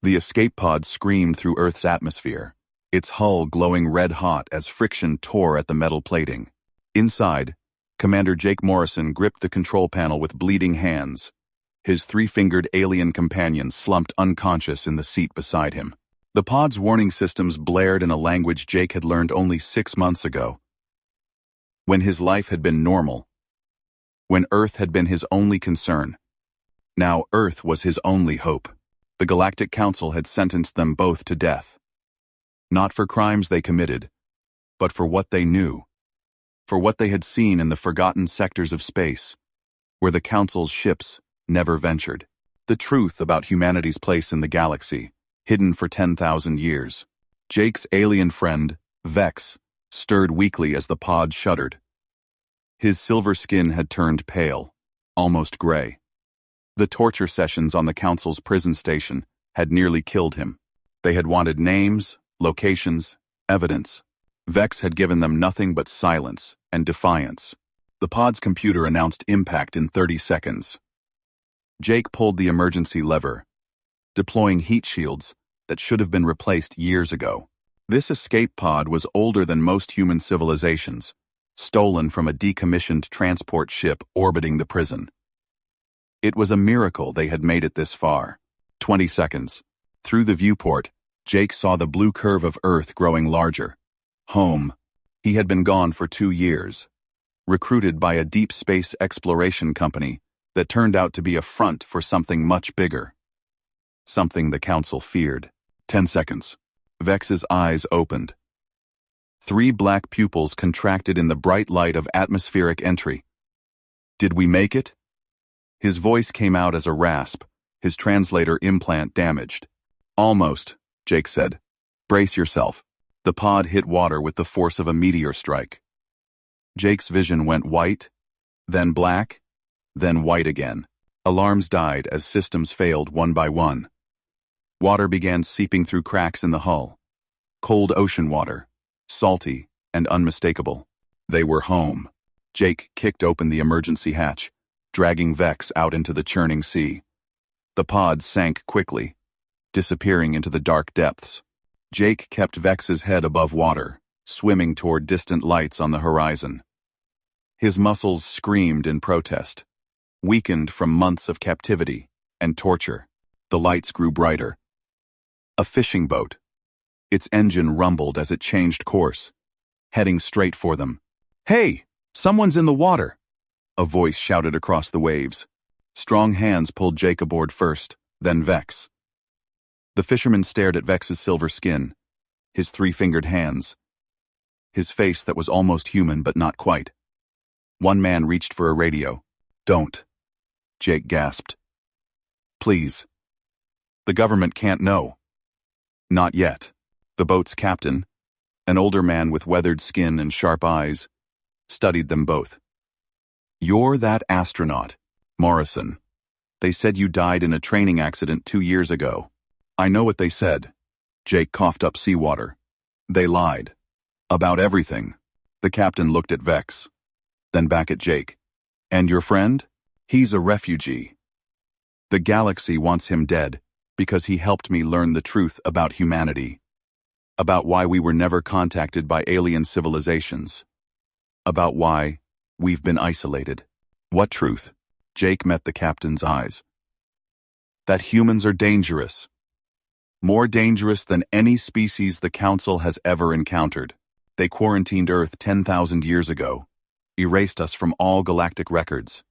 The escape pod screamed through Earth's atmosphere, its hull glowing red-hot as friction tore at the metal plating. Inside, Commander Jake Morrison gripped the control panel with bleeding hands. His three-fingered alien companion slumped unconscious in the seat beside him. The pod's warning systems blared in a language Jake had learned only 6 months ago, when his life had been normal, when Earth had been his only concern. Now Earth was his only hope. The Galactic Council had sentenced them both to death. Not for crimes they committed, but for what they knew, for what they had seen in the forgotten sectors of space, where the Council's ships never ventured. The truth about humanity's place in the galaxy, hidden for 10,000 years. Jake's alien friend, Vex, stirred weakly as the pod shuddered. His silver skin had turned pale, almost gray. The torture sessions on the Council's prison station had nearly killed him. They had wanted names, locations, evidence. Vex had given them nothing but silence and defiance. The pod's computer announced impact in 30 seconds. Jake pulled the emergency lever, deploying heat shields that should have been replaced years ago. This escape pod was older than most human civilizations, stolen from a decommissioned transport ship orbiting the prison. It was a miracle they had made it this far. 20 seconds. Through the viewport, Jake saw the blue curve of Earth growing larger. Home. He had been gone for 2 years, recruited by a deep space exploration company that turned out to be a front for something much bigger. Something the Council feared. 10 seconds. Vex's eyes opened. 3 black pupils contracted in the bright light of atmospheric entry. Did we make it? His voice came out as a rasp, his translator implant damaged. Almost, Jake said. Brace yourself. The pod hit water with the force of a meteor strike. Jake's vision went white, then black, then white again. Alarms died as systems failed one by one. Water began seeping through cracks in the hull. Cold ocean water, salty and unmistakable. They were home. Jake kicked open the emergency hatch, dragging Vex out into the churning sea. The pod sank quickly, disappearing into the dark depths. Jake kept Vex's head above water, swimming toward distant lights on the horizon. His muscles screamed in protest, weakened from months of captivity and torture. The lights grew brighter. A fishing boat. Its engine rumbled as it changed course, heading straight for them. "Hey! Someone's in the water!" A voice shouted across the waves. Strong hands pulled Jake aboard first, then Vex. The fisherman stared at Vex's silver skin, his 3-fingered hands, his face that was almost human but not quite. One man reached for a radio. "Don't," Jake gasped. "Please. The government can't know." "Not yet." The boat's captain, an older man with weathered skin and sharp eyes, studied them both. "You're that astronaut, Morrison. They said you died in a training accident 2 years ago." "I know what they said." Jake coughed up seawater. "They lied. About everything." The captain looked at Vex, then back at Jake. "And your friend? He's a refugee. The galaxy wants him dead because he helped me learn the truth about humanity. About why we were never contacted by alien civilizations. About why we've been isolated." "What truth?" Jake met the captain's eyes. "That humans are dangerous. More dangerous than any species the Council has ever encountered. They quarantined Earth 10,000 years ago, erased us from all galactic records,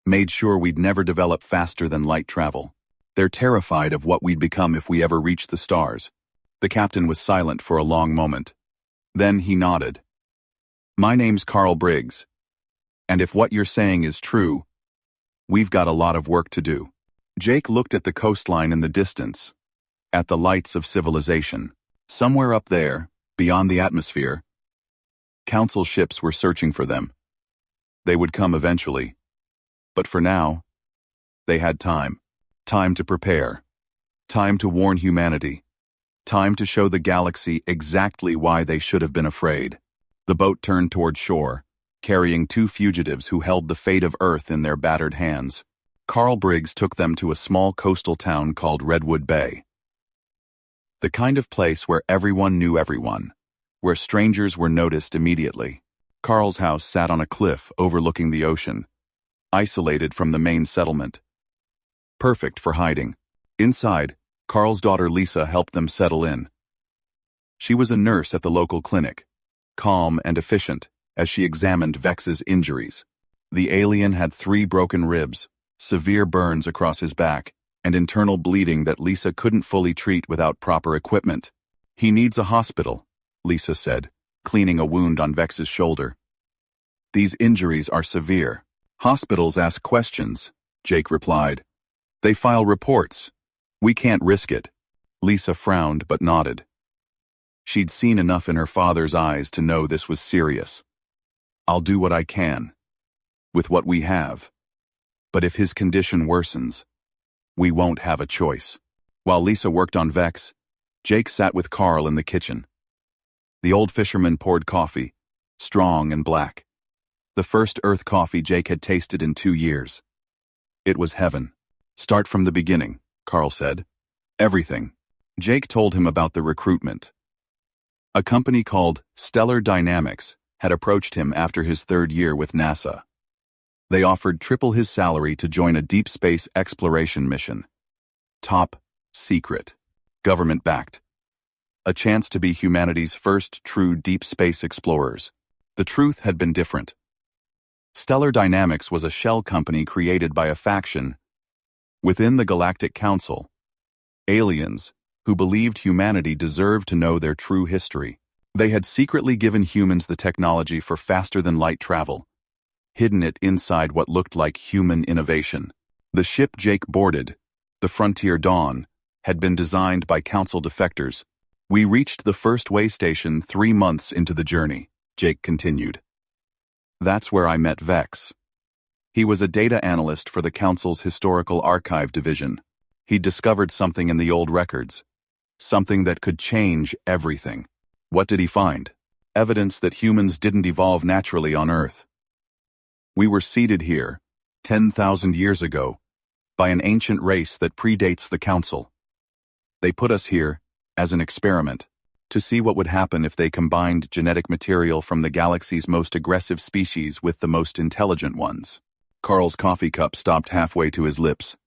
made sure we'd never develop faster than light travel. They're terrified of what we'd become if we ever reached the stars." The captain was silent for a long moment. Then he nodded. "My name's Carl Briggs, and if what you're saying is true, we've got a lot of work to do." Jake looked at the coastline in the distance, at the lights of civilization. Somewhere up there, beyond the atmosphere, Council ships were searching for them. They would come eventually. But for now, they had time. Time to prepare. Time to warn humanity. Time to show the galaxy exactly why they should have been afraid. The boat turned toward shore, carrying 2 fugitives who held the fate of Earth in their battered hands. Carl Briggs took them to a small coastal town called Redwood Bay. The kind of place where everyone knew everyone, where strangers were noticed immediately. Carl's house sat on a cliff overlooking the ocean, isolated from the main settlement. Perfect for hiding. Inside, Carl's daughter Lisa helped them settle in. She was a nurse at the local clinic, calm and efficient as she examined Vex's injuries. The alien had 3 broken ribs, severe burns across his back, and internal bleeding that Lisa couldn't fully treat without proper equipment. "He needs a hospital," Lisa said, cleaning a wound on Vex's shoulder. "These injuries are severe. Hospitals ask questions," Jake replied. "They file reports. We can't risk it." Lisa frowned but nodded. She'd seen enough in her father's eyes to know this was serious. "I'll do what I can, with what we have. But if his condition worsens, we won't have a choice." While Lisa worked on Vex, Jake sat with Carl in the kitchen. The old fisherman poured coffee, strong and black. The first Earth coffee Jake had tasted in 2 years. It was heaven. "Start from the beginning," Carl said. "Everything." Jake told him about the recruitment. A company called Stellar Dynamics had approached him after his 3rd year with NASA. They offered triple his salary to join a deep space exploration mission. Top secret. Government-backed. A chance to be humanity's first true deep space explorers. The truth had been different. Stellar Dynamics was a shell company created by a faction within the Galactic Council. Aliens who believed humanity deserved to know their true history. They had secretly given humans the technology for faster-than-light travel, hidden it inside what looked like human innovation. The ship Jake boarded, the Frontier Dawn, had been designed by Council defectors. "We reached the first way station 3 months into the journey," Jake continued. "That's where I met Vex. He was a data analyst for the Council's Historical Archive Division. He'd discovered something in the old records. Something that could change everything." "What did he find?" "Evidence that humans didn't evolve naturally on Earth. We were seeded here, 10,000 years ago, by an ancient race that predates the Council. They put us here, as an experiment, to see what would happen if they combined genetic material from the galaxy's most aggressive species with the most intelligent ones." Carl's coffee cup stopped halfway to his lips.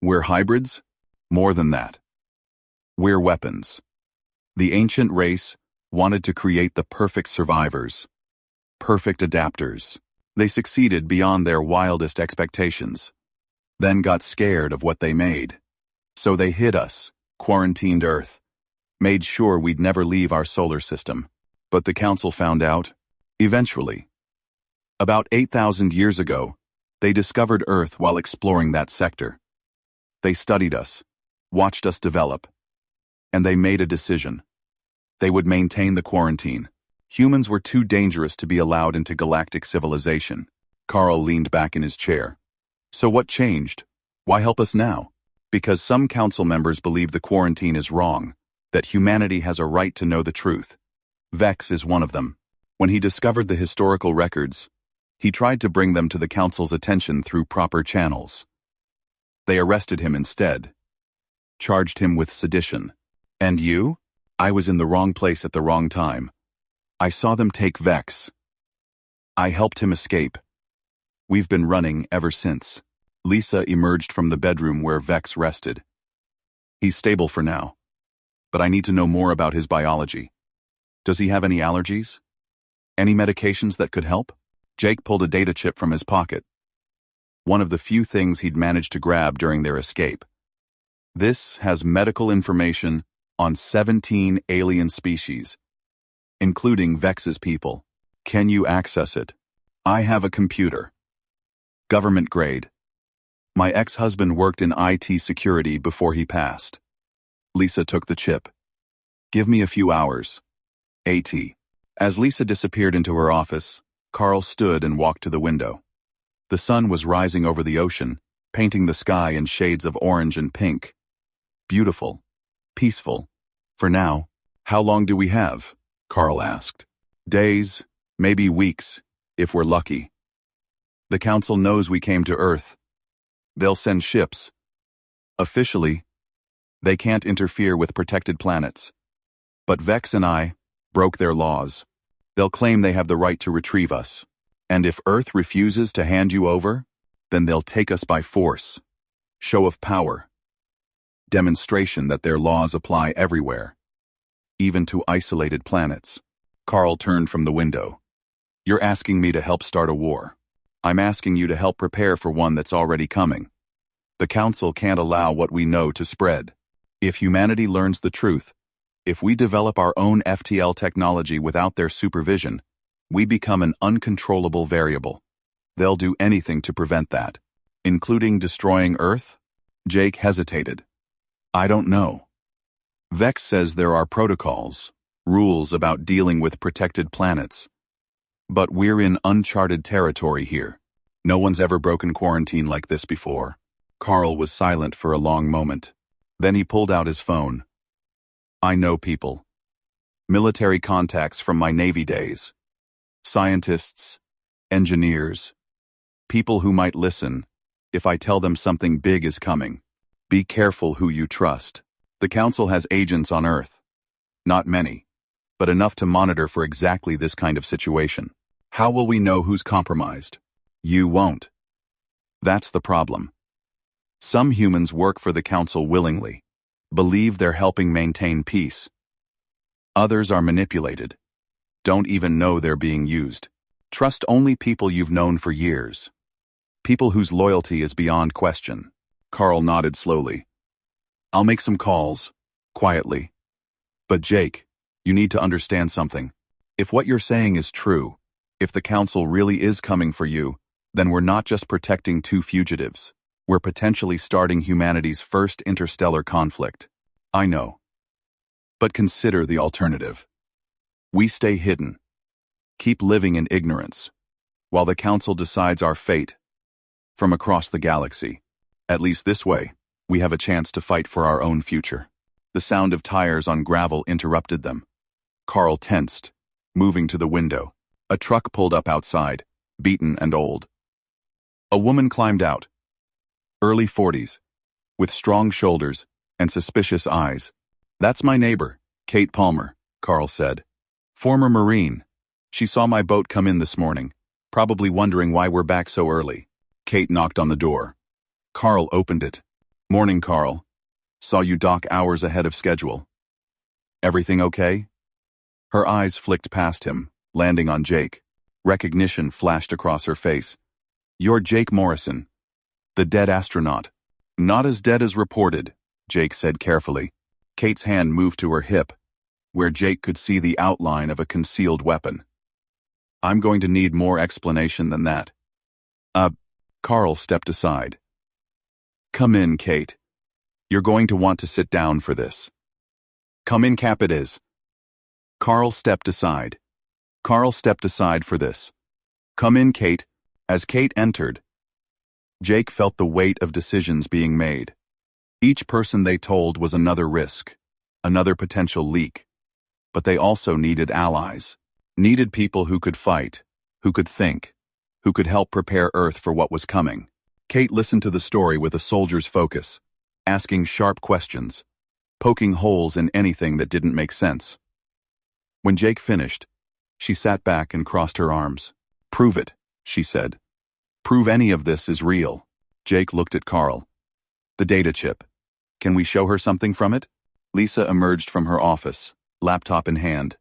"We're hybrids? More than that. We're weapons. The ancient race wanted to create the perfect survivors, perfect adapters. They succeeded beyond their wildest expectations, then got scared of what they made. So they hid us, quarantined Earth, made sure we'd never leave our solar system. But the Council found out, eventually. About 8,000 years ago, they discovered Earth while exploring that sector. They studied us, watched us develop, and they made a decision. They would maintain the quarantine. Humans were too dangerous to be allowed into galactic civilization." Carl leaned back in his chair. "So what changed? Why help us now?" "Because some council members believe the quarantine is wrong, that humanity has a right to know the truth. Vex is one of them. When he discovered the historical records, he tried to bring them to the council's attention through proper channels. They arrested him instead, charged him with sedition. And you? I was in the wrong place at the wrong time. I saw them take Vex. I helped him escape. We've been running ever since." Lisa emerged from the bedroom where Vex rested. "He's stable for now, but I need to know more about his biology. Does he have any allergies? Any medications that could help?" Jake pulled a data chip from his pocket, one of the few things he'd managed to grab during their escape. "This has medical information on 17 alien species, including Vex's people. Can you access it?" "I have a computer. Government grade. My ex-husband worked in IT security before he passed." Lisa took the chip. "Give me a few hours. AT." As Lisa disappeared into her office, Carl stood and walked to the window. The sun was rising over the ocean, painting the sky in shades of orange and pink. Beautiful. Peaceful. For now. "How long do we have?" Carl asked. "Days, maybe weeks, if we're lucky. The Council knows we came to Earth. They'll send ships. Officially, They can't interfere with protected planets. But Vex and I broke their laws. They'll claim they have the right to retrieve us. And if Earth refuses to hand you over, then they'll take us by force. Show of power. Demonstration that their laws apply everywhere, even to isolated planets. Carl turned from the window. You're asking me to help start a war. I'm asking you to help prepare for one that's already coming. The Council can't allow what we know to spread. If humanity learns the truth, if we develop our own FTL technology without their supervision, we become an uncontrollable variable. They'll do anything to prevent that, including destroying Earth? Jake hesitated. I don't know. Vex says there are protocols, rules about dealing with protected planets. But we're in uncharted territory here. No one's ever broken quarantine like this before. Carl was silent for a long moment. Then he pulled out his phone. I know people. Military contacts from my Navy days. Scientists, engineers, people who might listen if I tell them something big is coming. Be careful who you trust. The Council has agents on Earth. Not many, but enough to monitor for exactly this kind of situation. How will we know who's compromised? You won't. That's the problem. Some humans work for the Council willingly, believe they're helping maintain peace. Others are manipulated, don't even know they're being used. Trust only people you've known for years. People whose loyalty is beyond question. Carl nodded slowly. I'll make some calls, quietly. But Jake, you need to understand something. If what you're saying is true, if the Council really is coming for you, then we're not just protecting two fugitives. We're potentially starting humanity's first interstellar conflict. I know. But consider the alternative. We stay hidden, keep living in ignorance, while the Council decides our fate from across the galaxy. At least this way, we have a chance to fight for our own future. The sound of tires on gravel interrupted them. Carl tensed, moving to the window. A truck pulled up outside, beaten and old. A woman climbed out. Early 40s, with strong shoulders and suspicious eyes. That's my neighbor, Kate Palmer, Carl said. Former Marine. She saw my boat come in this morning, probably wondering why we're back so early. Kate knocked on the door. Carl opened it. Morning, Carl. Saw you dock hours ahead of schedule. Everything okay? Her eyes flicked past him, landing on Jake. Recognition flashed across her face. You're Jake Morrison, the dead astronaut. Not as dead as reported, Jake said carefully. Kate's hand moved to her hip, where Jake could see the outline of a concealed weapon. I'm going to need more explanation than that. Carl stepped aside. Come in, Kate. You're going to want to sit down for this. Come in, Cap it is. Carl stepped aside. Carl stepped aside for this. Come in, Kate. As Kate entered, Jake felt the weight of decisions being made. Each person they told was another risk, another potential leak. But they also needed allies, needed people who could fight, who could think, who could help prepare Earth for what was coming. Kate listened to the story with a soldier's focus, asking sharp questions, poking holes in anything that didn't make sense. When Jake finished, she sat back and crossed her arms. Prove it, she said. Prove any of this is real. Jake looked at Carl. The data chip. Can we show her something from it? Lisa emerged from her office, laptop in hand.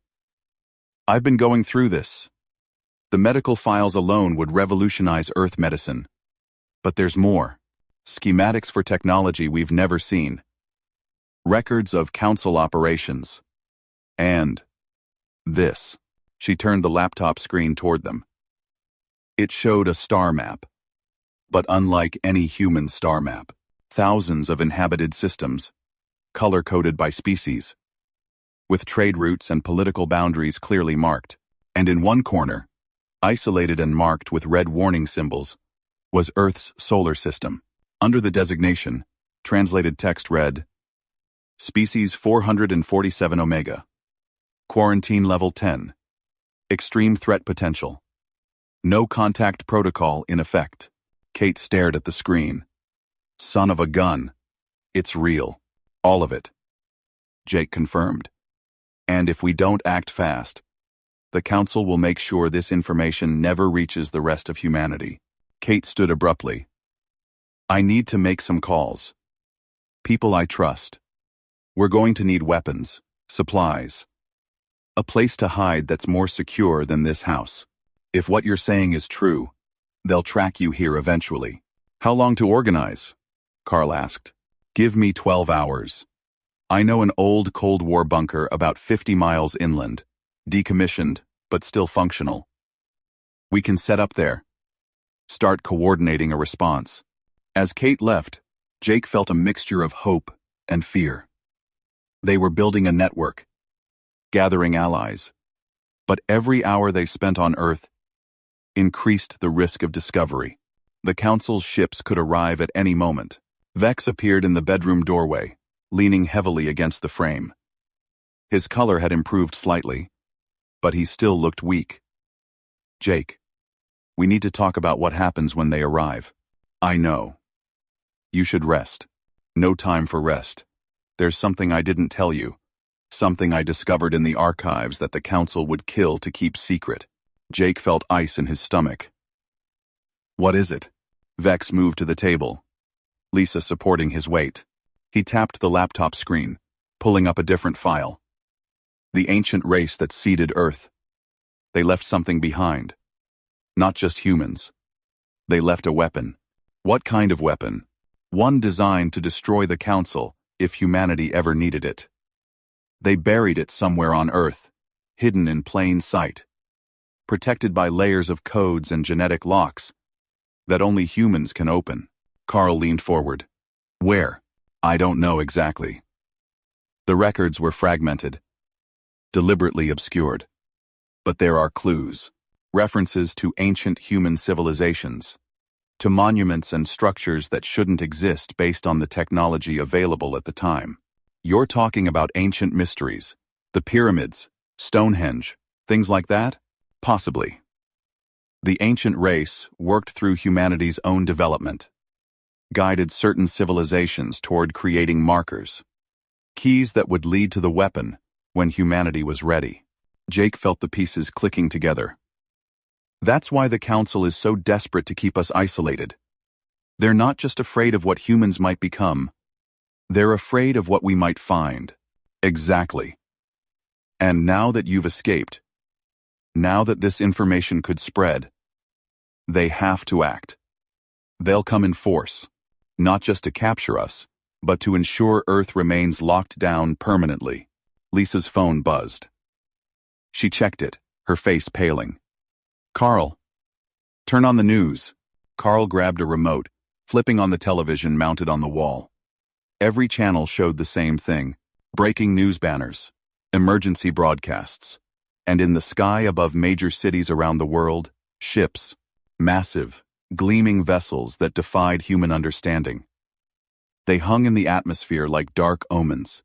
I've been going through this. The medical files alone would revolutionize Earth medicine. But there's more. Schematics for technology we've never seen. Records of Council operations. And this. She turned the laptop screen toward them. It showed a star map. But unlike any human star map, thousands of inhabited systems, color-coded by species, with trade routes and political boundaries clearly marked. And in one corner, isolated and marked with red warning symbols, was Earth's solar system. Under the designation, translated text read, Species 447 Omega. Quarantine Level 10. Extreme threat potential. No contact protocol in effect. Kate stared at the screen. Son of a gun. It's real. All of it, Jake confirmed. And if we don't act fast, the Council will make sure this information never reaches the rest of humanity. Kate stood abruptly. I need to make some calls. People I trust. We're going to need weapons, supplies. A place to hide that's more secure than this house. If what you're saying is true, they'll track you here eventually. How long to organize? Carl asked. Give me 12 hours. I know an old Cold War bunker about 50 miles inland, decommissioned, but still functional. We can set up there. Start coordinating a response. As Kate left, Jake felt a mixture of hope and fear. They were building a network, gathering allies, but every hour they spent on Earth increased the risk of discovery. The Council's ships could arrive at any moment. Vex appeared in the bedroom doorway, leaning heavily against the frame. His color had improved slightly, but he still looked weak. Jake, we need to talk about what happens when they arrive. I know. You should rest. No time for rest. There's something I didn't tell you. Something I discovered in the archives that the Council would kill to keep secret. Jake felt ice in his stomach. What is it? Vex moved to the table, Lisa supporting his weight. He tapped the laptop screen, pulling up a different file. The ancient race that seeded Earth. They left something behind. Not just humans. They left a weapon. What kind of weapon? One designed to destroy the Council if humanity ever needed it. They buried it somewhere on Earth, hidden in plain sight, protected by layers of codes and genetic locks that only humans can open. Carl leaned forward. Where? I don't know exactly. The records were fragmented, deliberately obscured. But there are clues, references to ancient human civilizations, to monuments and structures that shouldn't exist based on the technology available at the time. You're talking about ancient mysteries, the pyramids, Stonehenge, things like that? Possibly. The ancient race worked through humanity's own development, guided certain civilizations toward creating markers, keys that would lead to the weapon when humanity was ready. Jake felt the pieces clicking together. That's why the Council is so desperate to keep us isolated. They're not just afraid of what humans might become. They're afraid of what we might find. Exactly. And now that you've escaped, now that this information could spread, they have to act. They'll come in force, not just to capture us, but to ensure Earth remains locked down permanently. Lisa's phone buzzed. She checked it, her face paling. Carl, turn on the news. Carl grabbed a remote, flipping on the television mounted on the wall. Every channel showed the same thing: breaking news banners, emergency broadcasts, and in the sky above major cities around the world, ships, massive, gleaming vessels that defied human understanding. They hung in the atmosphere like dark omens,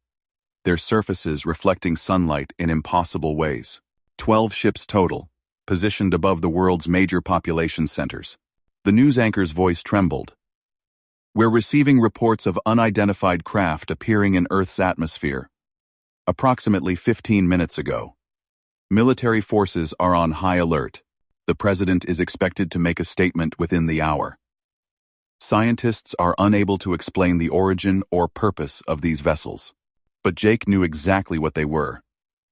their surfaces reflecting sunlight in impossible ways. 12 ships total, positioned above the world's major population centers. The news anchor's voice trembled. We're receiving reports of unidentified craft appearing in Earth's atmosphere. Approximately 15 minutes ago. Military forces are on high alert. The president is expected to make a statement within the hour. Scientists are unable to explain the origin or purpose of these vessels. But Jake knew exactly what they were: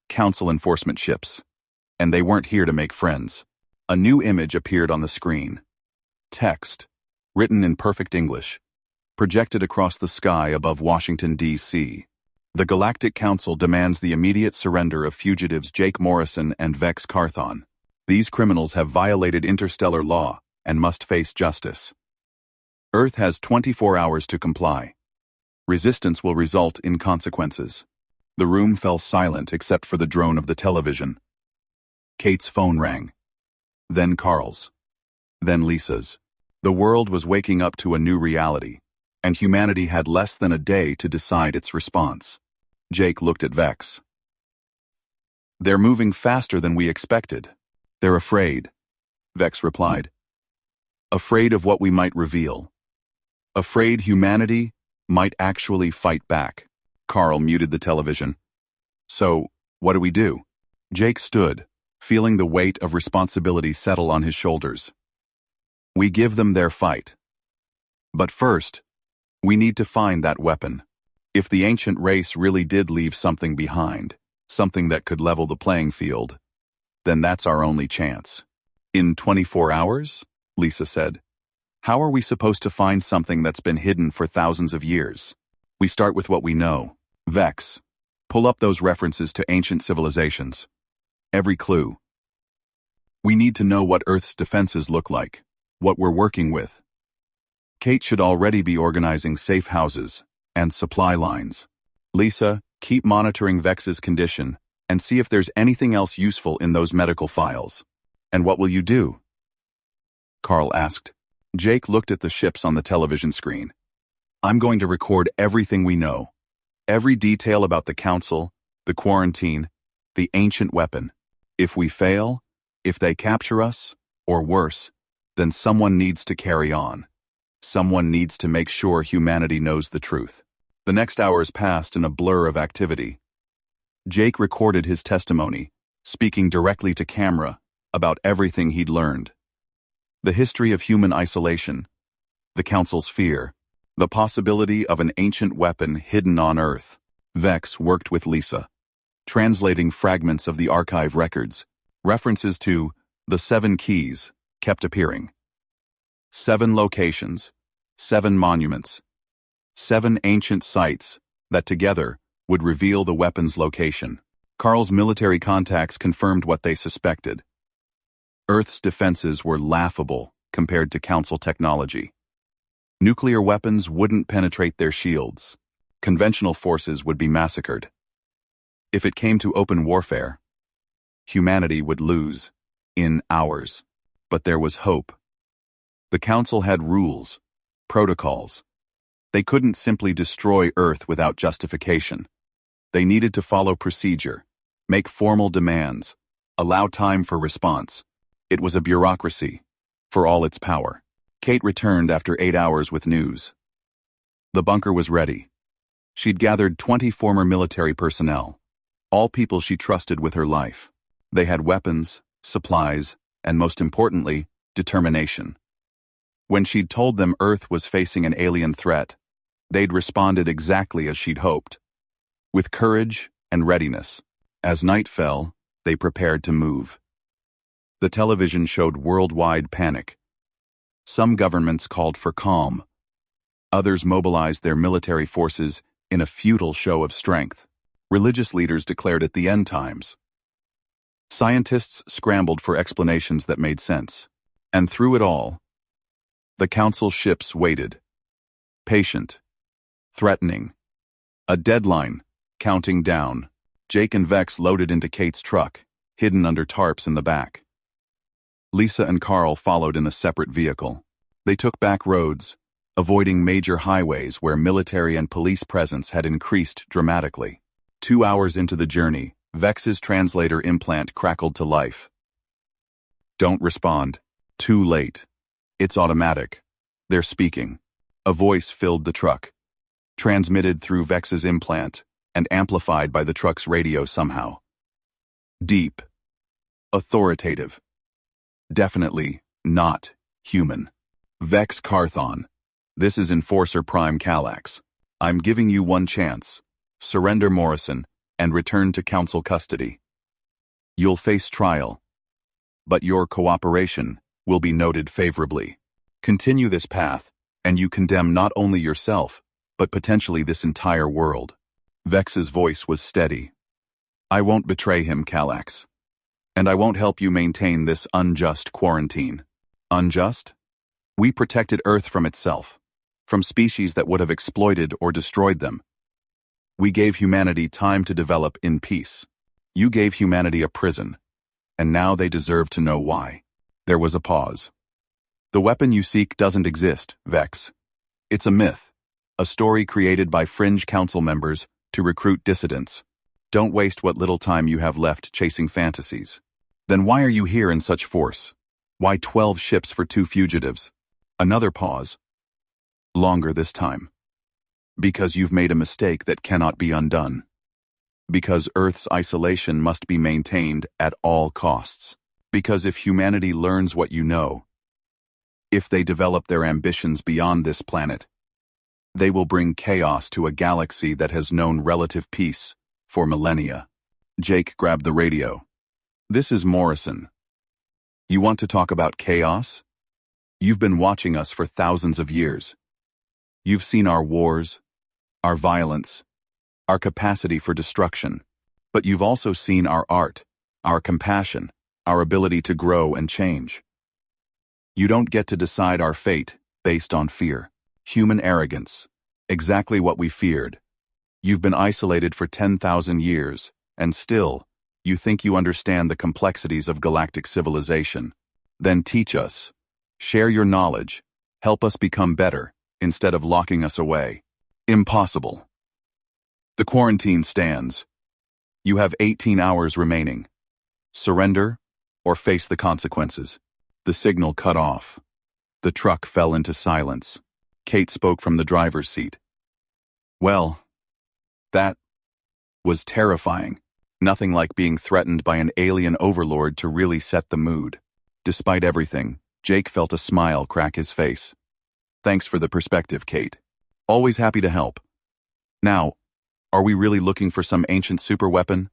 Council enforcement ships. And they weren't here to make friends. A new image appeared on the screen. Text, written in perfect English, projected across the sky above Washington, D.C. The Galactic Council demands the immediate surrender of fugitives Jake Morrison and Vex Carthon. These criminals have violated interstellar law and must face justice. Earth has 24 hours to comply. Resistance will result in consequences. The room fell silent except for the drone of the television. Kate's phone rang. Then Carl's. Then Lisa's. The world was waking up to a new reality, and humanity had less than a day to decide its response. Jake looked at Vex. They're moving faster than we expected. They're afraid, Vex replied. Afraid of what we might reveal. Afraid humanity might actually fight back. Carl muted the television. So, what do we do? Jake stood, feeling the weight of responsibility settle on his shoulders. We give them their fight. But first, we need to find that weapon. If the ancient race really did leave something behind, something that could level the playing field, then that's our only chance. In 24 hours? Lisa said. How are we supposed to find something that's been hidden for thousands of years? We start with what we know. Vex, pull up those references to ancient civilizations. Every clue. We need to know what Earth's defenses look like, what we're working with. Kate should already be organizing safe houses and supply lines. Lisa, keep monitoring Vex's condition and see if there's anything else useful in those medical files. And what will you do? Carl asked. Jake looked at the ships on the television screen. I'm going to record everything we know. Every detail about the council, the quarantine, the ancient weapon. If we fail, if they capture us, or worse, then someone needs to carry on. Someone needs to make sure humanity knows the truth. The next hours passed in a blur of activity. Jake recorded his testimony, speaking directly to camera about everything he'd learned. The history of human isolation, the Council's fear, the possibility of an ancient weapon hidden on Earth. Vex worked with Lisa, translating fragments of the archive records. References to the 7 keys kept appearing. 7 locations, 7 monuments, 7 ancient sites that together would reveal the weapon's location. Carl's military contacts confirmed what they suspected. Earth's defenses were laughable compared to Council technology. Nuclear weapons wouldn't penetrate their shields. Conventional forces would be massacred. If it came to open warfare, humanity would lose in hours. But there was hope. The Council had rules, protocols. They couldn't simply destroy Earth without justification. They needed to follow procedure, make formal demands, allow time for response. It was a bureaucracy, for all its power. Kate returned after 8 hours with news. The bunker was ready. She'd gathered 20 former military personnel, all people she trusted with her life. They had weapons, supplies, and most importantly, determination. When she'd told them Earth was facing an alien threat, they'd responded exactly as she'd hoped, with courage and readiness. As night fell, they prepared to move. The television showed worldwide panic. Some governments called for calm. Others mobilized their military forces in a futile show of strength. Religious leaders declared it the end times. Scientists scrambled for explanations that made sense. And through it all, the Council ships waited. Patient. Threatening. A deadline, counting down. Jake and Vex loaded into Kate's truck, hidden under tarps in the back. Lisa and Carl followed in a separate vehicle. They took back roads, avoiding major highways where military and police presence had increased dramatically. 2 hours into the journey, Vex's translator implant crackled to life. Don't respond. Too late. It's automatic. They're speaking. A voice filled the truck, transmitted through Vex's implant and amplified by the truck's radio somehow. Deep. Authoritative. Definitely not human. Vex Carthon. This is Enforcer Prime Calax. I'm giving you one chance. Surrender Morrison and return to Council custody. You'll face trial, but your cooperation will be noted favorably. Continue this path, and you condemn not only yourself, but potentially this entire world. Vex's voice was steady. I won't betray him, Calax. And I won't help you maintain this unjust quarantine. Unjust? We protected Earth from itself, from species that would have exploited or destroyed them. We gave humanity time to develop in peace. You gave humanity a prison, and now they deserve to know why. There was a pause. The weapon you seek doesn't exist, Vex. It's a myth, a story created by fringe council members to recruit dissidents. Don't waste what little time you have left chasing fantasies. Then why are you here in such force? Why 12 ships for 2 fugitives? Another pause. Longer this time. Because you've made a mistake that cannot be undone. Because Earth's isolation must be maintained at all costs. Because if humanity learns what you know, if they develop their ambitions beyond this planet, they will bring chaos to a galaxy that has known relative peace for millennia. Jake grabbed the radio. This is Morrison. You want to talk about chaos? You've been watching us for thousands of years. You've seen our wars, our violence, our capacity for destruction. But you've also seen our art, our compassion, our ability to grow and change. You don't get to decide our fate based on fear. Human arrogance. Exactly what we feared. You've been isolated for 10,000 years, and still, you think you understand the complexities of galactic civilization. Then teach us. Share your knowledge. Help us become better, instead of locking us away. Impossible. The quarantine stands. You have 18 hours remaining. Surrender, or face the consequences. The signal cut off. The truck fell into silence. Kate spoke from the driver's seat. Well, that was terrifying. Nothing like being threatened by an alien overlord to really set the mood. Despite everything, Jake felt a smile crack his face. Thanks for the perspective, Kate. Always happy to help. Now, are we really looking for some ancient superweapon?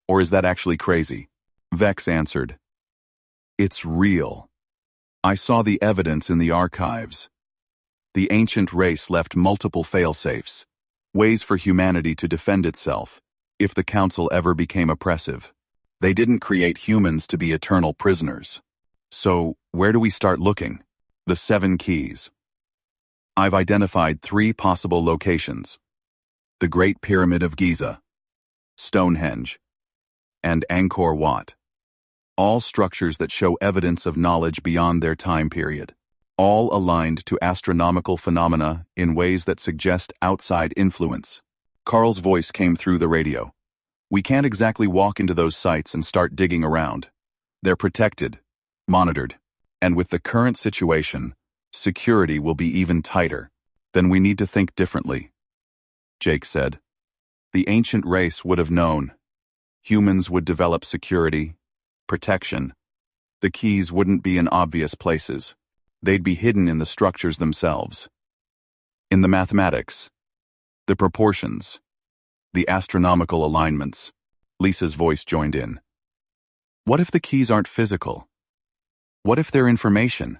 Or is that actually crazy? Vex answered. It's real. I saw the evidence in the archives. The ancient race left multiple failsafes, ways for humanity to defend itself, if the Council ever became oppressive. They didn't create humans to be eternal prisoners. So, where do we start looking? The 7 keys. I've identified 3 possible locations. The Great Pyramid of Giza, Stonehenge, and Angkor Wat. All structures that show evidence of knowledge beyond their time period. All aligned to astronomical phenomena in ways that suggest outside influence. Carl's voice came through the radio. We can't exactly walk into those sites and start digging around. They're protected, monitored, and with the current situation, security will be even tighter. Then we need to think differently, Jake said. The ancient race would have known. Humans would develop security, protection. The keys wouldn't be in obvious places. They'd be hidden in the structures themselves. In the mathematics, the proportions, the astronomical alignments. Lisa's voice joined in. What if the keys aren't physical? What if they're information?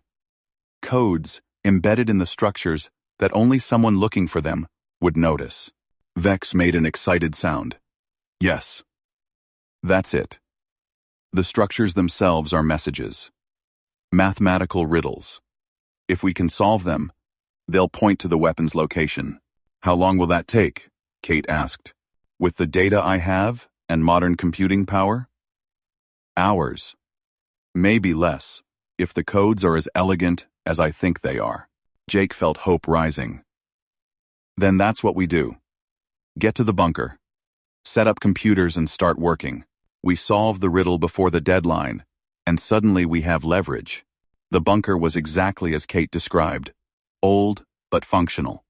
Codes embedded in the structures that only someone looking for them would notice. Vex made an excited sound. Yes. That's it. The structures themselves are messages. Mathematical riddles. If we can solve them, they'll point to the weapon's location. How long will that take? Kate asked. With the data I have and modern computing power? Hours. Maybe less, if the codes are as elegant as I think they are. Jake felt hope rising. Then that's what we do. Get to the bunker. Set up computers and start working. We solve the riddle before the deadline, and suddenly we have leverage. The bunker was exactly as Kate described. Old, but functional.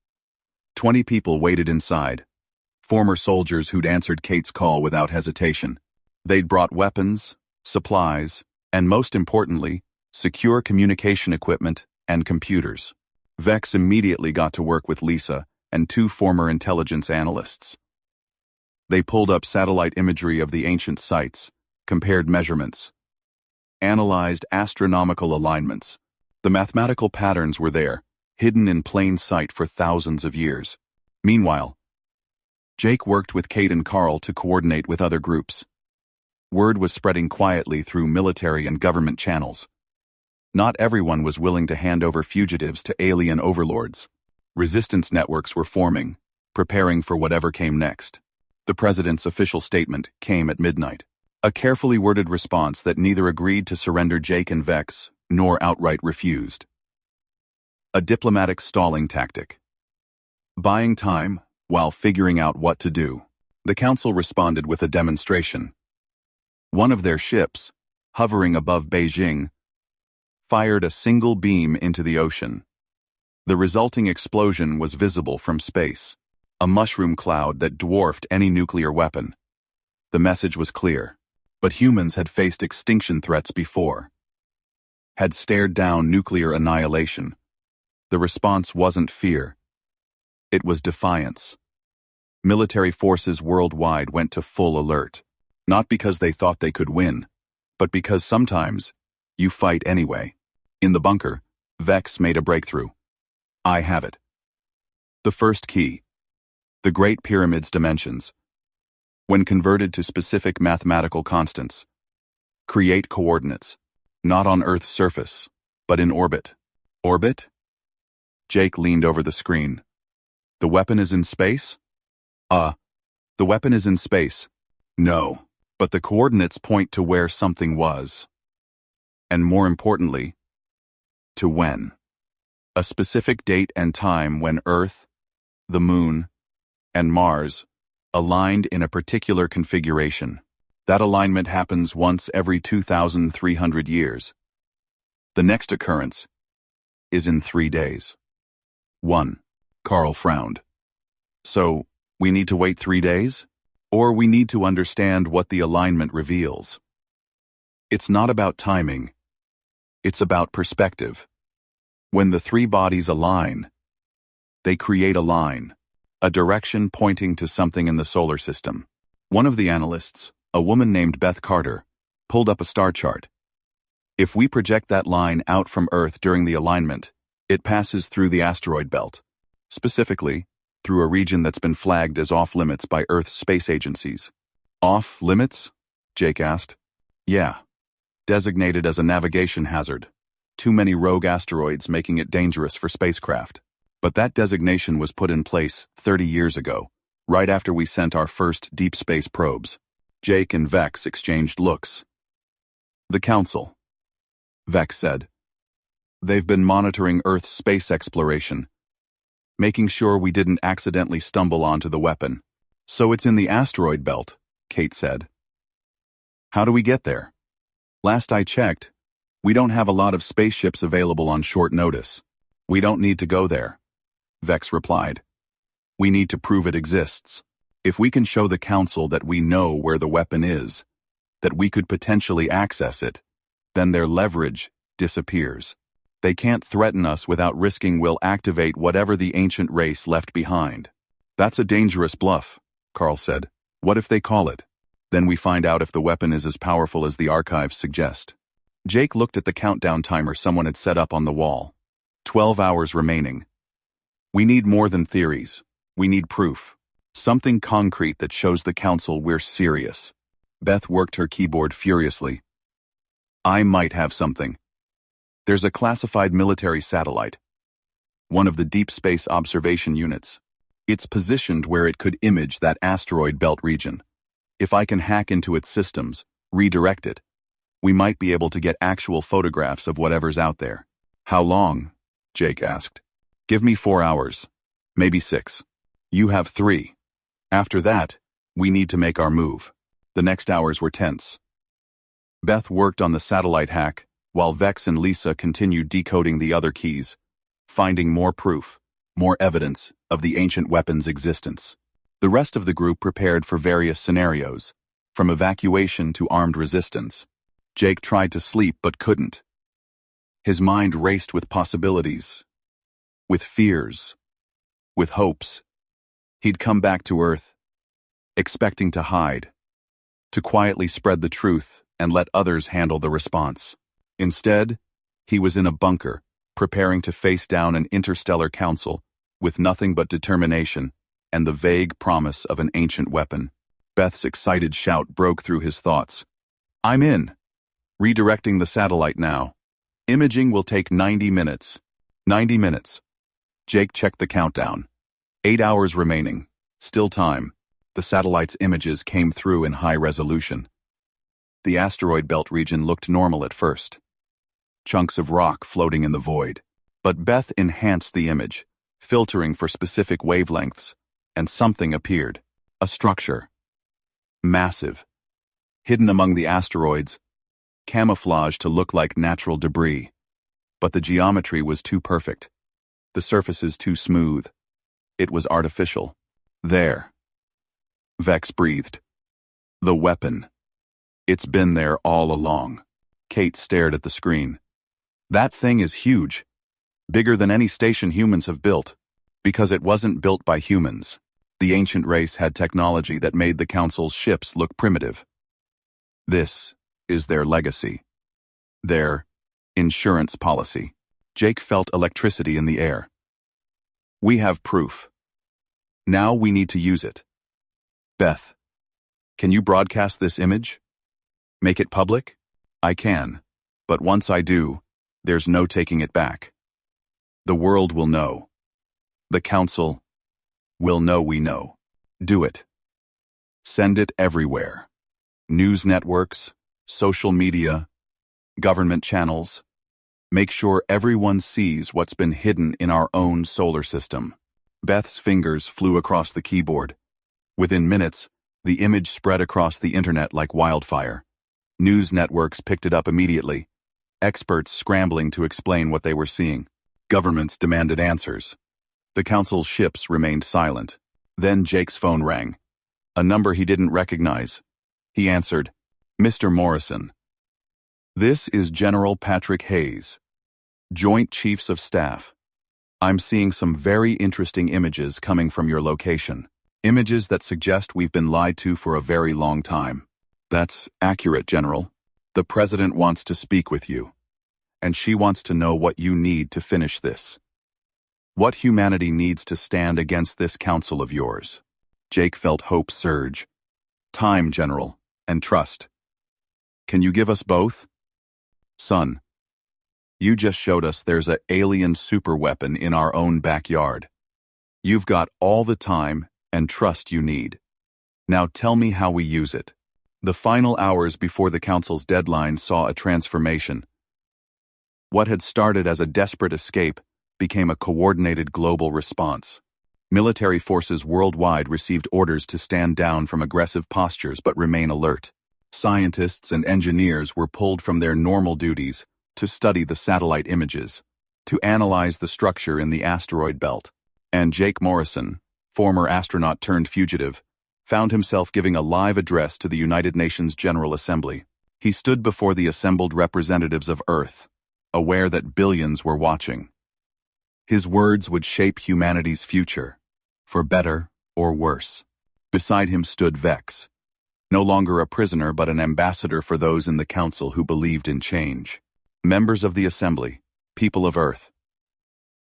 20 people waited inside. Former soldiers who'd answered Kate's call without hesitation. They'd brought weapons, supplies, and most importantly, secure communication equipment and computers. Vex immediately got to work with Lisa and 2 former intelligence analysts. They pulled up satellite imagery of the ancient sites, compared measurements, analyzed astronomical alignments. The mathematical patterns were there, hidden in plain sight for thousands of years. Meanwhile, Jake worked with Kate and Carl to coordinate with other groups. Word was spreading quietly through military and government channels. Not everyone was willing to hand over fugitives to alien overlords. Resistance networks were forming, preparing for whatever came next. The president's official statement came at midnight. A carefully worded response that neither agreed to surrender Jake and Vex, nor outright refused. A diplomatic stalling tactic. Buying time, while figuring out what to do. The council responded with a demonstration. One of their ships, hovering above Beijing, fired a single beam into the ocean. The resulting explosion was visible from space. a mushroom cloud that dwarfed any nuclear weapon. The message was clear, but humans had faced extinction threats before, had stared down nuclear annihilation. The response wasn't fear. It was defiance. Military forces worldwide went to full alert, not because they thought they could win, but because sometimes you fight anyway. In the bunker, Vex made a breakthrough. I have it. The first key. The Great Pyramid's dimensions. When converted to specific mathematical constants, create coordinates, not on Earth's surface, but in orbit. Orbit? Jake leaned over the screen. The weapon is in space? The weapon is in space. No, but the coordinates point to where something was. And more importantly, to when. A specific date and time when Earth, the Moon, and Mars aligned in a particular configuration. That alignment happens once every 2,300 years. The next occurrence is in 3 days. 1. Carl frowned. So, we need to wait 3 days? Or we need to understand what the alignment reveals? It's not about timing. It's about perspective. When the three bodies align, they create a line, a direction pointing to something in the solar system. One of the analysts, a woman named Beth Carter, pulled up a star chart. If we project that line out from Earth during the alignment, it passes through the asteroid belt, specifically through a region that's been flagged as off-limits by Earth's space agencies. Off-limits? Jake asked. Yeah. Designated as a navigation hazard. Too many rogue asteroids making it dangerous for spacecraft. But that designation was put in place 30 years ago, right after we sent our first deep space probes. Jake and Vex exchanged looks. The Council, Vex said. They've been monitoring Earth's space exploration, making sure we didn't accidentally stumble onto the weapon. So it's in the asteroid belt, Kate said. How do we get there? Last I checked, we don't have a lot of spaceships available on short notice. We don't need to go there, Vex replied. We need to prove it exists. If we can show the Council that we know where the weapon is, that we could potentially access it, then their leverage disappears. They can't threaten us without risking we'll activate whatever the ancient race left behind. That's a dangerous bluff, Carl said. What if they call it? Then we find out if the weapon is as powerful as the archives suggest. Jake looked at the countdown timer someone had set up on the wall. 12 hours remaining. We need more than theories. We need proof. Something concrete that shows the Council we're serious. Beth worked her keyboard furiously. I might have something. There's a classified military satellite, one of the deep space observation units. It's positioned where it could image that asteroid belt region. If I can hack into its systems, redirect it, we might be able to get actual photographs of whatever's out there. How long? Jake asked. Give me 4 hours, maybe 6. You have 3. After that, we need to make our move. The next hours were tense. Beth worked on the satellite hack, while Vex and Lisa continued decoding the other keys, finding more proof, more evidence of the ancient weapon's existence. The rest of the group prepared for various scenarios, from evacuation to armed resistance. Jake tried to sleep but couldn't. His mind raced with possibilities, with fears, with hopes. He'd come back to Earth, expecting to hide, to quietly spread the truth and let others handle the response. Instead, he was in a bunker, preparing to face down an interstellar council with nothing but determination and the vague promise of an ancient weapon. Beth's excited shout broke through his thoughts. I'm in. Redirecting the satellite now. Imaging will take 90 minutes. 90 minutes. Jake checked the countdown. 8 hours remaining. Still time. The satellite's images came through in high resolution. The asteroid belt region looked normal at first. Chunks of rock floating in the void. But Beth enhanced the image, filtering for specific wavelengths, and something appeared. A structure. Massive. Hidden among the asteroids, camouflaged to look like natural debris. But the geometry was too perfect. The surfaces too smooth. It was artificial. There. Vex breathed. The weapon. It's been there all along. Kate stared at the screen. That thing is huge. Bigger than any station humans have built. Because it wasn't built by humans. The ancient race had technology that made the Council's ships look primitive. This is their legacy. Their insurance policy. Jake felt electricity in the air. We have proof. Now we need to use it. Beth, can you broadcast this image? Make it public? I can, but once I do, there's no taking it back. The world will know. The Council will know we know. Do it. Send it everywhere. News networks, social media, government channels. Make sure everyone sees what's been hidden in our own solar system. Beth's fingers flew across the keyboard. Within minutes, the image spread across the internet like wildfire. News networks picked it up immediately, experts scrambling to explain what they were seeing. Governments demanded answers. The Council's ships remained silent. Then Jake's phone rang. A number he didn't recognize. He answered, Mr. Morrison. This is General Patrick Hayes, Joint Chiefs of Staff. I'm seeing some very interesting images coming from your location. Images that suggest we've been lied to for a very long time. That's accurate, General. The President wants to speak with you. And she wants to know what you need to finish this. What humanity needs to stand against this council of yours? Jake felt hope surge. Time, General, and trust. Can you give us both? Son, you just showed us there's an alien superweapon in our own backyard. You've got all the time and trust you need. Now tell me how we use it. The final hours before the Council's deadline saw a transformation. What had started as a desperate escape became a coordinated global response. Military forces worldwide received orders to stand down from aggressive postures but remain alert. Scientists and engineers were pulled from their normal duties to study the satellite images, to analyze the structure in the asteroid belt. And Jake Morrison, former astronaut turned fugitive, found himself giving a live address to the United Nations General Assembly. He stood before the assembled representatives of Earth, aware that billions were watching. His words would shape humanity's future, for better or worse. Beside him stood Vex, no longer a prisoner but an ambassador for those in the Council who believed in change. Members of the Assembly, people of Earth.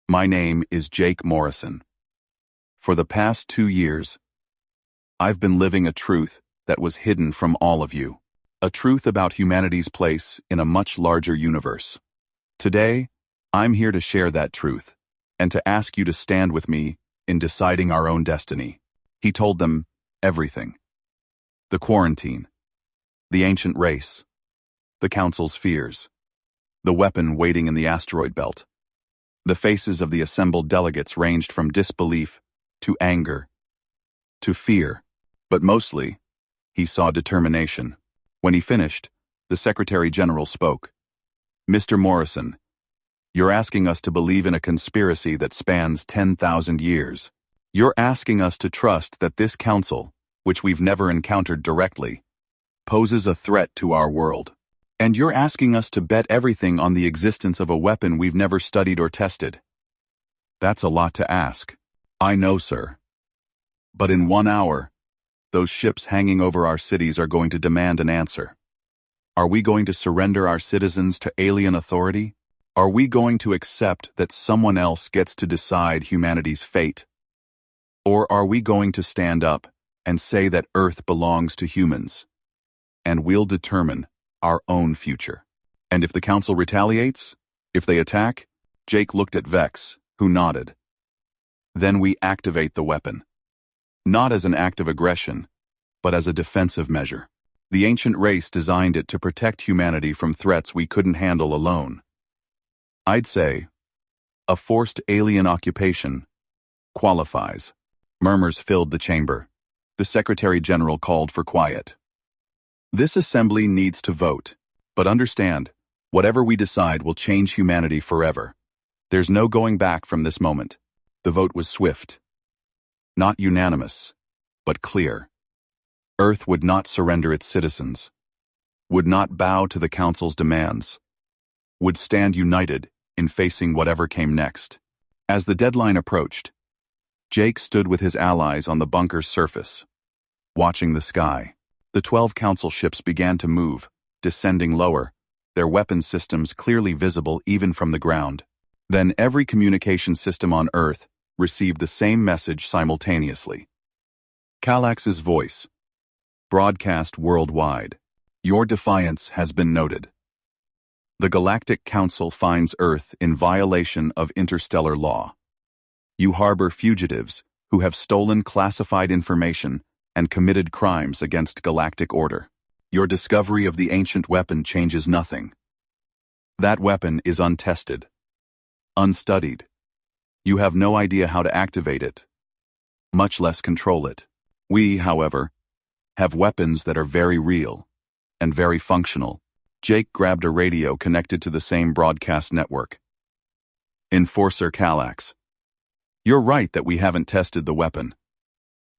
My name is Jake Morrison. For the past 2 years, I've been living a truth that was hidden from all of you. A truth about humanity's place in a much larger universe. Today, I'm here to share that truth, and to ask you to stand with me in deciding our own destiny. He told them everything. The quarantine, the ancient race, the Council's fears, the weapon waiting in the asteroid belt. The faces of the assembled delegates ranged from disbelief to anger to fear, but mostly, he saw determination. When he finished, the Secretary General spoke. Mr. Morrison, you're asking us to believe in a conspiracy that spans 10,000 years. You're asking us to trust that this council, which we've never encountered directly, poses a threat to our world. And you're asking us to bet everything on the existence of a weapon we've never studied or tested. That's a lot to ask. I know, sir. But in 1 hour, those ships hanging over our cities are going to demand an answer. Are we going to surrender our citizens to alien authority? Are we going to accept that someone else gets to decide humanity's fate? Or are we going to stand up and say that Earth belongs to humans, and we'll determine our own future? And if the Council retaliates, if they attack, Jake looked at Vex, who nodded. Then we activate the weapon. Not as an act of aggression, but as a defensive measure. The ancient race designed it to protect humanity from threats we couldn't handle alone. I'd say, a forced alien occupation qualifies. Murmurs filled the chamber. The Secretary General called for quiet. This assembly needs to vote, but understand, whatever we decide will change humanity forever. There's no going back from this moment. The vote was swift. Not unanimous, but clear. Earth would not surrender its citizens, would not bow to the Council's demands, would stand united in facing whatever came next. As the deadline approached, Jake stood with his allies on the bunker's surface, watching the sky. The 12 Council ships began to move, descending lower, their weapon systems clearly visible even from the ground. Then every communication system on Earth received the same message simultaneously. Kallax's voice, broadcast worldwide. Your defiance has been noted. The Galactic Council finds Earth in violation of interstellar law. You harbor fugitives who have stolen classified information and committed crimes against galactic order. Your discovery of the ancient weapon changes nothing. That weapon is untested, unstudied. You have no idea how to activate it, much less control it. We, however, have weapons that are very real and very functional. Jake grabbed a radio connected to the same broadcast network. Enforcer Kallax. You're right that we haven't tested the weapon.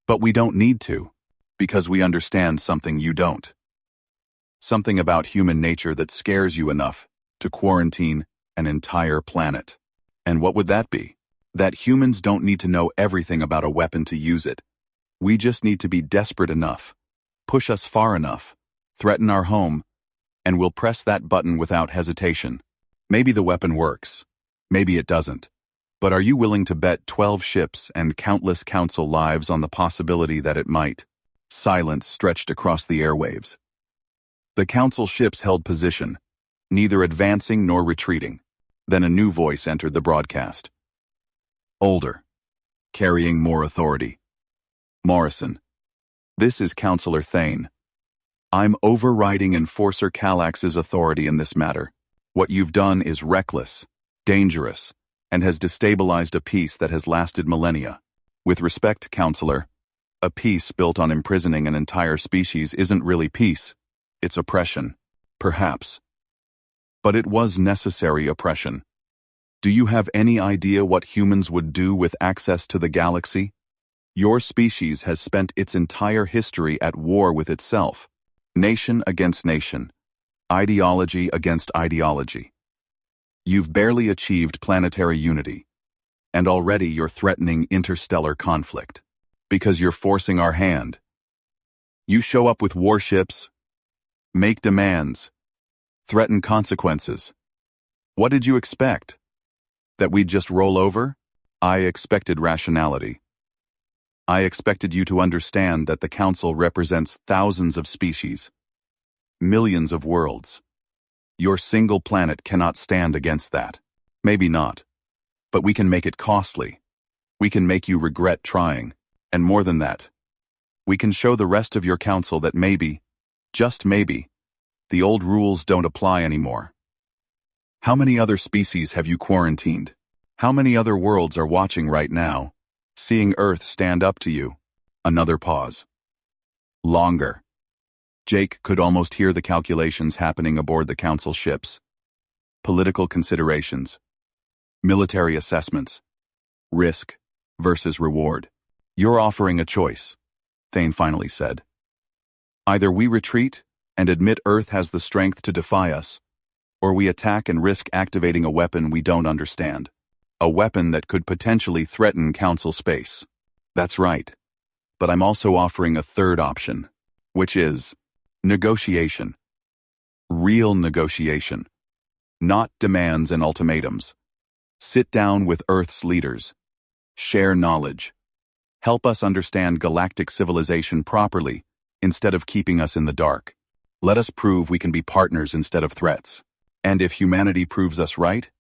But we don't need to, because we understand something you don't. Something about human nature that scares you enough to quarantine an entire planet. And what would that be? That humans don't need to know everything about a weapon to use it. We just need to be desperate enough, push us far enough, threaten our home, and we'll press that button without hesitation. Maybe the weapon works. Maybe it doesn't. But are you willing to bet 12 ships and countless council lives on the possibility that it might? Silence stretched across the airwaves. The council ships held position, neither advancing nor retreating. Then a new voice entered the broadcast. Older, carrying more authority. Morrison. This is Counselor Thane. I'm overriding Enforcer Kallax's authority in this matter. What you've done is reckless, dangerous, and has destabilized a peace that has lasted millennia. With respect, Counselor, a peace built on imprisoning an entire species isn't really peace. It's oppression, perhaps. But it was necessary oppression. Do you have any idea what humans would do with access to the galaxy? Your species has spent its entire history at war with itself, nation against nation, ideology against ideology. You've barely achieved planetary unity, and already you're threatening interstellar conflict, because you're forcing our hand. You show up with warships, make demands, threaten consequences. What did you expect? That we'd just roll over? I expected rationality. I expected you to understand that the Council represents thousands of species, millions of worlds. Your single planet cannot stand against that. Maybe not. But we can make it costly. We can make you regret trying. And more than that, we can show the rest of your Council that maybe, just maybe, the old rules don't apply anymore. How many other species have you quarantined? How many other worlds are watching right now, seeing Earth stand up to you? Another pause. Longer. Jake could almost hear the calculations happening aboard the Council ships. Political considerations. Military assessments. Risk versus reward. You're offering a choice, Thane finally said. Either we retreat and admit Earth has the strength to defy us, or we attack and risk activating a weapon we don't understand. A weapon that could potentially threaten Council space. That's right. But I'm also offering a third option, which is negotiation. Real negotiation. Not demands and ultimatums. Sit down with Earth's leaders. Share knowledge. Help us understand galactic civilization properly instead of keeping us in the dark. Let us prove we can be partners instead of threats. And if humanity proves us right,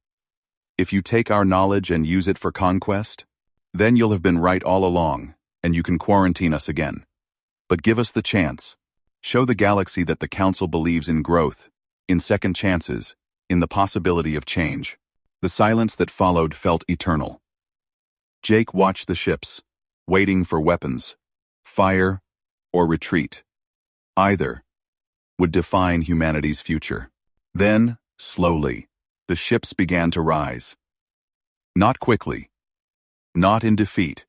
if you take our knowledge and use it for conquest, then you'll have been right all along, and you can quarantine us again. But give us the chance. Show the galaxy that the Council believes in growth, in second chances, in the possibility of change. The silence that followed felt eternal. Jake watched the ships, waiting for weapons, fire, or retreat. Either would define humanity's future. Then, slowly, the ships began to rise. Not quickly. Not in defeat.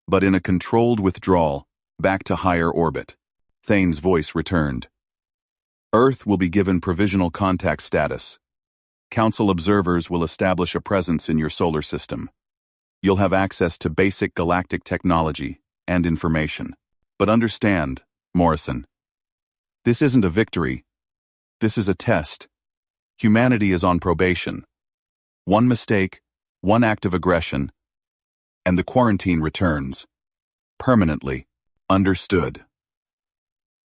but in a controlled withdrawal, back to higher orbit. Thane's voice returned. Earth will be given provisional contact status. Council observers will establish a presence in your solar system. You'll have access to basic galactic technology and information. But understand, Morrison, this isn't a victory. This is a test. Humanity is on probation. One mistake, one act of aggression, and the quarantine returns. Permanently. Understood.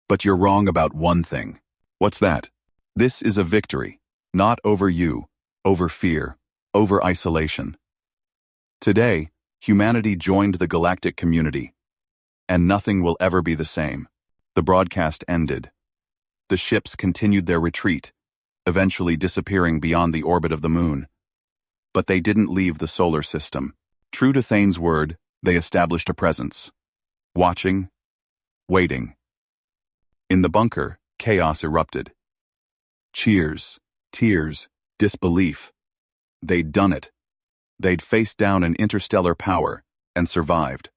But you're wrong about one thing. What's that? This is a victory. Not over you, over fear, over isolation. Today, humanity joined the galactic community, and nothing will ever be the same. The broadcast ended. The ships continued their retreat, eventually disappearing beyond the orbit of the moon. But they didn't leave the solar system. True to Thane's word, they established a presence. Watching, waiting. In the bunker, chaos erupted. Cheers, tears, disbelief. They'd done it. They'd faced down an interstellar power and survived.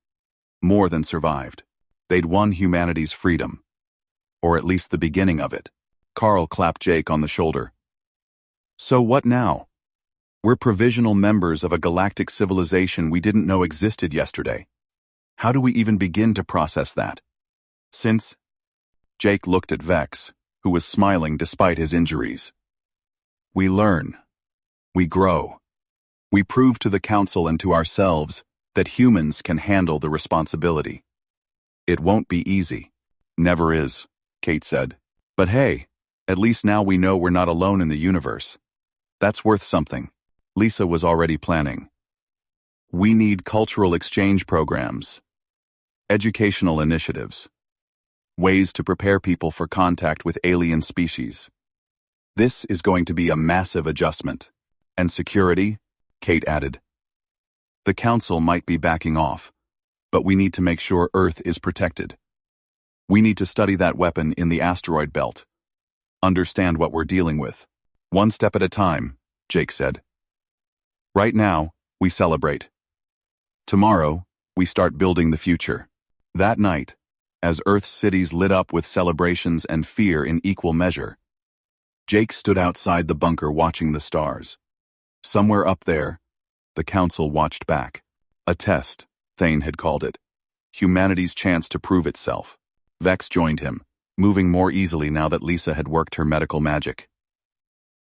More than survived. They'd won humanity's freedom. Or at least the beginning of it. Carl clapped Jake on the shoulder. So what now? We're provisional members of a galactic civilization we didn't know existed yesterday. How do we even begin to process that? Since... Jake looked at Vex, who was smiling despite his injuries. We learn. We grow. We prove to the Council and to ourselves that humans can handle the responsibility. It won't be easy. Never is, Kate said. But hey, at least now we know we're not alone in the universe. That's worth something. Lisa was already planning. We need cultural exchange programs, educational initiatives, ways to prepare people for contact with alien species. This is going to be a massive adjustment. And security, Kate added. The Council might be backing off, but we need to make sure Earth is protected. We need to study that weapon in the asteroid belt. Understand what we're dealing with. One step at a time, Jake said. Right now, we celebrate. Tomorrow, we start building the future. That night, as Earth's cities lit up with celebrations and fear in equal measure, Jake stood outside the bunker watching the stars. Somewhere up there, the Council watched back. A test, Thane had called it. Humanity's chance to prove itself. Vex joined him, moving more easily now that Lisa had worked her medical magic.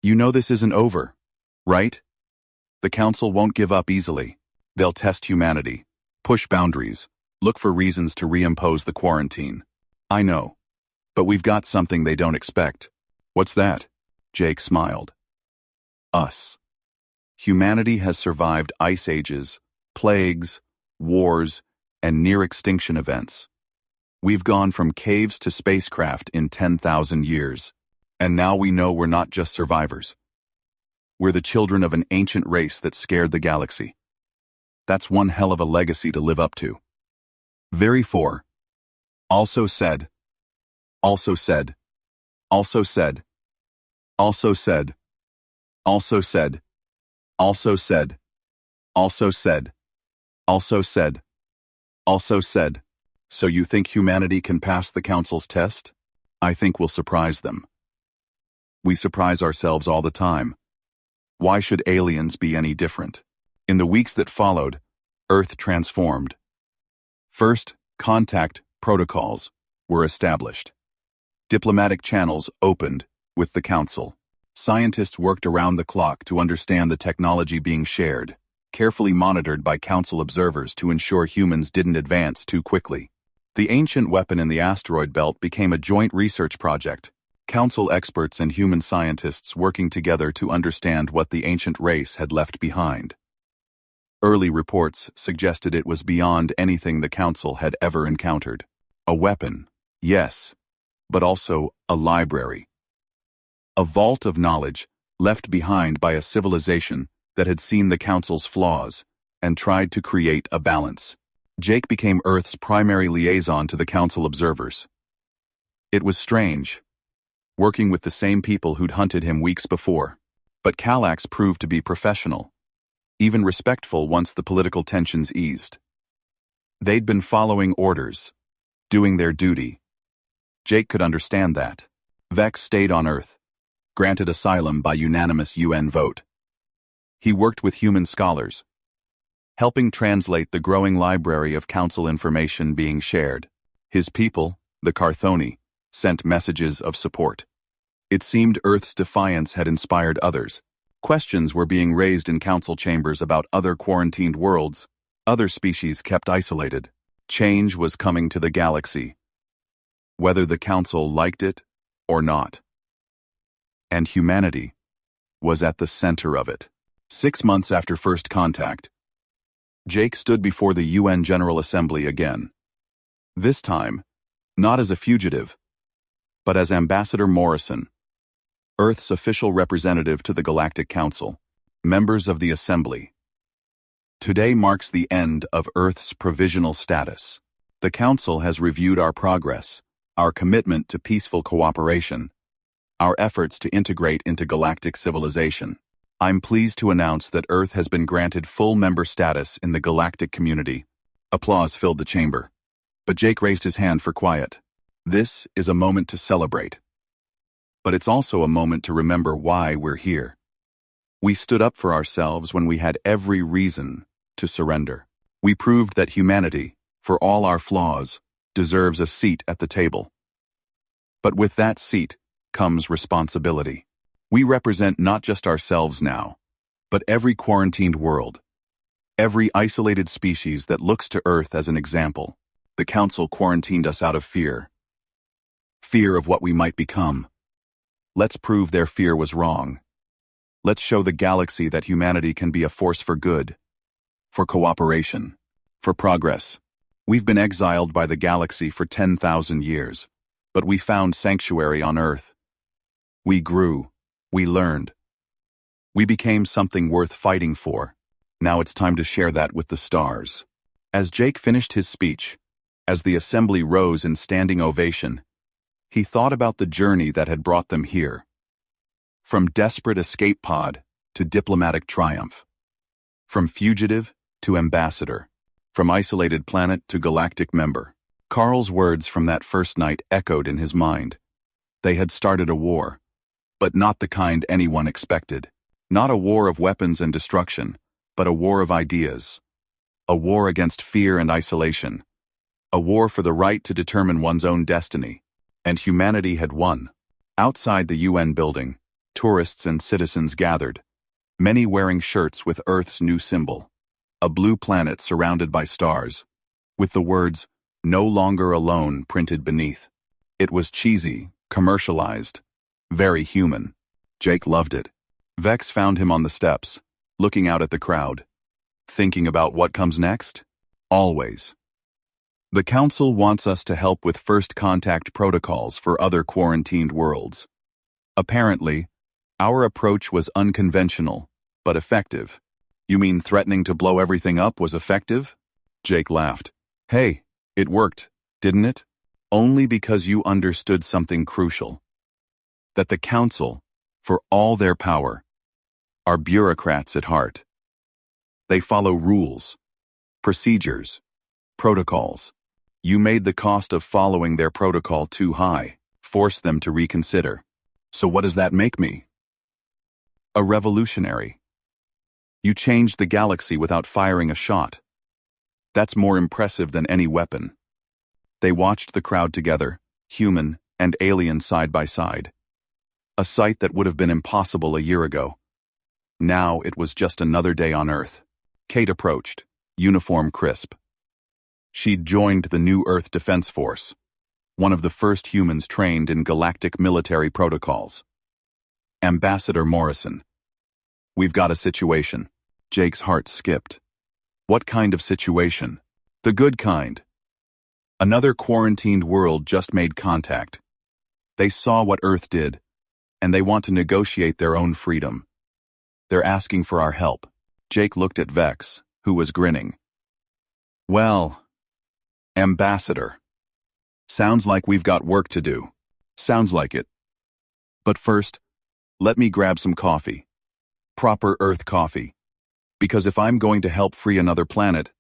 You know this isn't over, right? The Council won't give up easily. They'll test humanity, push boundaries, look for reasons to reimpose the quarantine. I know. But we've got something they don't expect. What's that? Jake smiled. Us. Humanity has survived ice ages, plagues, wars, and near-extinction events. We've gone from caves to spacecraft in 10,000 years. And now we know we're not just survivors. We're the children of an ancient race that scared the galaxy. That's one hell of a legacy to live up to. Very four. Also said. Also said. Also said. Also said. Also said. Also said. Also said. Also said. Also said. So you think humanity can pass the Council's test? I think we'll surprise them. We surprise ourselves all the time. Why should aliens be any different? In the weeks that followed, Earth transformed. First, contact protocols were established. Diplomatic channels opened with the Council. Scientists worked around the clock to understand the technology being shared, carefully monitored by Council observers to ensure humans didn't advance too quickly. The ancient weapon in the asteroid belt became a joint research project, Council experts and human scientists working together to understand what the ancient race had left behind. Early reports suggested it was beyond anything the Council had ever encountered. A weapon, yes, but also a library. A vault of knowledge left behind by a civilization that had seen the Council's flaws and tried to create a balance. Jake became Earth's primary liaison to the Council observers. It was strange, working with the same people who'd hunted him weeks before, but Kallax proved to be professional, even respectful once the political tensions eased. They'd been following orders, doing their duty. Jake could understand that. Vex stayed on Earth, granted asylum by unanimous UN vote. He worked with human scholars, helping translate the growing library of council information being shared. His people, the Carthoni, sent messages of support. It seemed Earth's defiance had inspired others. Questions were being raised in council chambers about other quarantined worlds. Other species kept isolated. Change was coming to the galaxy, whether the council liked it or not. And humanity was at the center of it. 6 months after first contact, Jake stood before the UN General Assembly again. This time, not as a fugitive, but as Ambassador Morrison, Earth's official representative to the Galactic Council, members of the Assembly. Today marks the end of Earth's provisional status. The Council has reviewed our progress, our commitment to peaceful cooperation, our efforts to integrate into galactic civilization. I'm pleased to announce that Earth has been granted full member status in the galactic community. Applause filled the chamber, but Jake raised his hand for quiet. This is a moment to celebrate. But it's also a moment to remember why we're here. We stood up for ourselves when we had every reason to surrender. We proved that humanity, for all our flaws, deserves a seat at the table. But with that seat comes responsibility. We represent not just ourselves now, but every quarantined world, every isolated species that looks to Earth as an example. The Council quarantined us out of fear. Fear of what we might become. Let's prove their fear was wrong. Let's show the galaxy that humanity can be a force for good, for cooperation, for progress. We've been exiled by the galaxy for 10,000 years, but we found sanctuary on Earth. We grew, we learned. We became something worth fighting for. Now it's time to share that with the stars. As Jake finished his speech, as the assembly rose in standing ovation, he thought about the journey that had brought them here. From desperate escape pod to diplomatic triumph. From fugitive to ambassador. From isolated planet to galactic member. Carl's words from that first night echoed in his mind. They had started a war, but not the kind anyone expected. Not a war of weapons and destruction, but a war of ideas. A war against fear and isolation. A war for the right to determine one's own destiny. And humanity had won. Outside the UN building, tourists and citizens gathered, many wearing shirts with Earth's new symbol, a blue planet surrounded by stars, with the words, "No longer alone," printed beneath. It was cheesy, commercialized, very human. Jake loved it. Vex found him on the steps, looking out at the crowd. Thinking about what comes next? Always. The Council wants us to help with first contact protocols for other quarantined worlds. Apparently, our approach was unconventional, but effective. You mean threatening to blow everything up was effective? Jake laughed. Hey, it worked, didn't it? Only because you understood something crucial. That the Council, for all their power, are bureaucrats at heart. They follow rules, procedures, protocols. You made the cost of following their protocol too high, forced them to reconsider. So what does that make me? A revolutionary. You changed the galaxy without firing a shot. That's more impressive than any weapon. They watched the crowd together, human and alien side by side. A sight that would have been impossible a year ago. Now it was just another day on Earth. Kate approached, uniform crisp. She'd joined the new Earth Defense Force, one of the first humans trained in galactic military protocols. Ambassador Morrison. We've got a situation. Jake's heart skipped. What kind of situation? The good kind. Another quarantined world just made contact. They saw what Earth did, and they want to negotiate their own freedom. They're asking for our help. Jake looked at Vex, who was grinning. Well, Ambassador. Sounds like we've got work to do. Sounds like it. But first, let me grab some coffee. Proper Earth coffee. Because if I'm going to help free another planet,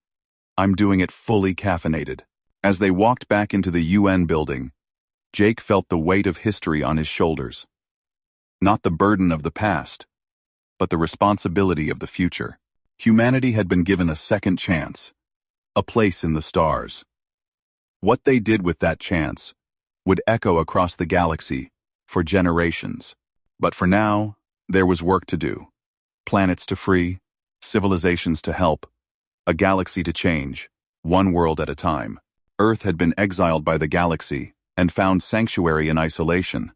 I'm doing it fully caffeinated. As they walked back into the UN building, Jake felt the weight of history on his shoulders. Not the burden of the past, but the responsibility of the future. Humanity had been given a second chance, a place in the stars. What they did with that chance would echo across the galaxy for generations. But for now, there was work to do. Planets to free, civilizations to help, a galaxy to change, one world at a time. Earth had been exiled by the galaxy and found sanctuary in isolation.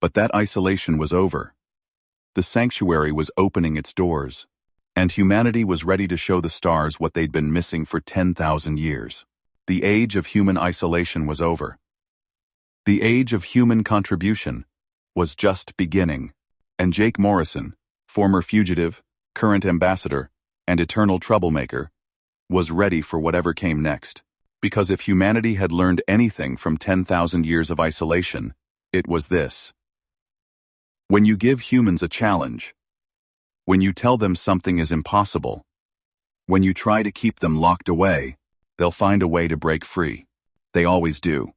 But that isolation was over. The sanctuary was opening its doors, and humanity was ready to show the stars what they'd been missing for 10,000 years. The age of human isolation was over. The age of human contribution was just beginning, and Jake Morrison, former fugitive, current ambassador, and eternal troublemaker, was ready for whatever came next. Because if humanity had learned anything from 10,000 years of isolation, it was this. When you give humans a challenge, when you tell them something is impossible, when you try to keep them locked away, they'll find a way to break free. They always do.